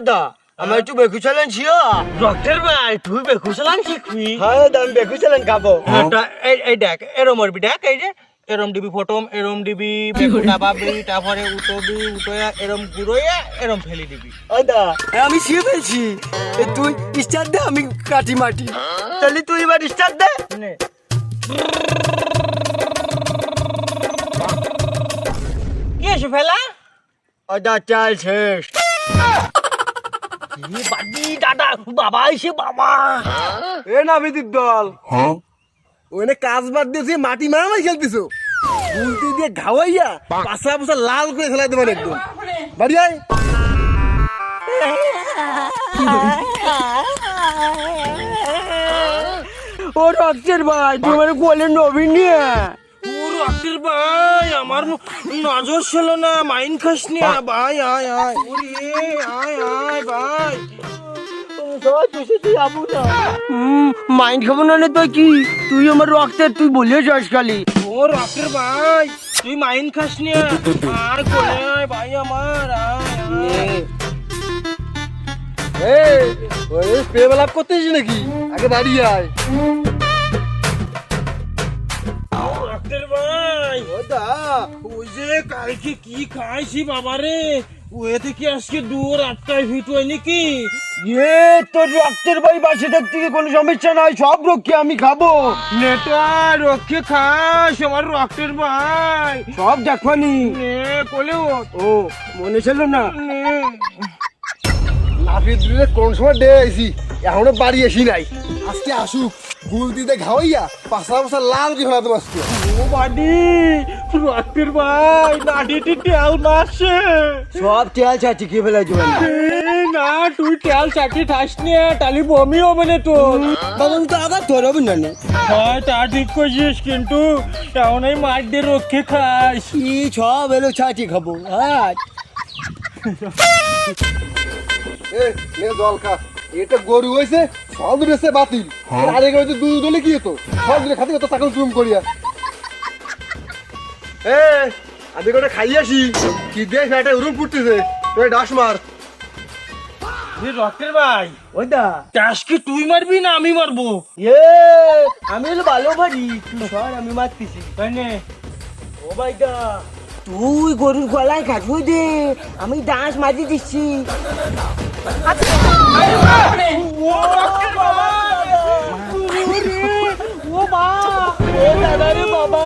দা আমার একটু বেকু চ্যালেঞ্জ ছিল ডক্টর ভাই তুই বেকু চালান শিখবি হ্যাঁ দা আমি বেকু চ্যালেঞ্জ খাবো এই দেখ এরম মরবি দেখ এই যে এরম দিবি ফটম এরম দিবি বেকু ডাবাবি তারপরে উঠবি উঠোয়া এরম গুড়োয়া এরম ফেলি দিবি ও দা আমি শিখে ফেলছি তুই স্টার্ট দে আমি কাটি মাটি তাহলে তুই এবার স্টার্ট দে নে কি এসে ফেলা ও দা চাল শেষ এ বাদি দাদা বাবা এসে বাবা এ নাবিদির দল ওখানে কাজ বাদ দিয়েছে মাটি মারামারি খেলতেছো গুলতি দিয়ে ঘাওয়াইয়া পাশা পাশা লাল করে ফেলাই দেবেন একদম বাড়ি আয় ও ডক্টর ভাই তোমার কোলে নবীন নিয়ে ও ডক্টর ভাই আমার নজর ছিল না মাইন্ড খাস নিয়া ভাই আয় আয় ওরে আয় আয় ভাই মাইন্ড খাবো না তো কি তুই আমার রক্তের তুই বলে যাস খালি ও ডক্টর ভাই তুই মাইন্ড খাস নিয়া আয় কোলে আয় ভাই আমার আয় আয় প্রেম লাভ করতেছিস নাকি আগে বাড়ি আয় ডক্টর ভাই ওটা ওই যে কালকে কি খাইছি বাবারে ওয়ে থেকে আজকে দূর 8টায় ফিট হয় নাকি তোর রক্তের ভাই বাসে থাকতে কি কোনো সমস্যা নাই সব রক্ষে আমি খাবো নেতা রক্ষে খাস আমার রক্তের ভাই সব দেখবানি নে কোলে ও মনে ছিল না নে নাফিদ দিলে কোন সময় ডে আইছি এখনো বাড়ি আসি নাই আজকে আসুক গুল দিতে ঘাওয়াইয়া পাশা পাশা লাল কি ফেলাতে পারছি ও বাডি রক্তের ভাই নাডিটি তেল মারছে সব তেল চাচি খেয়ে ফেলাই জোয়ান না তুই তেল চাটি ঠাস নিয়ে তালি বমি হবে না তোর বাবা তো আঘাত তোর হবে না হয় তা ঠিক করছিস কিন্তু এখন এই মাঠ দিয়ে রক্ষে খাস কি সব এলো চাচি খাবো হ্যাঁ এ নে জল খা এটা গরু হয়েছে সব রেসে বাতিল আরে গরু দুধ হলে কি হতো সব দিনে খাতে কত টাকা চুম করিয়া এ আমি করে খাই আসি কি দেখ এটা উরুম ফুটতেছে তুই ডাস মার রক্তের ভাই ওই দা চাষ কি তুই মারবি না আমি মারবো আমি হলো ভালো পারি তুই সর আমি মারতেছি তাই নে ও ভাই দা তুই গরুর গলায় কাটবো দে আমি ডান্স মারি দিচ্ছি ও বা দাদা রে বাবা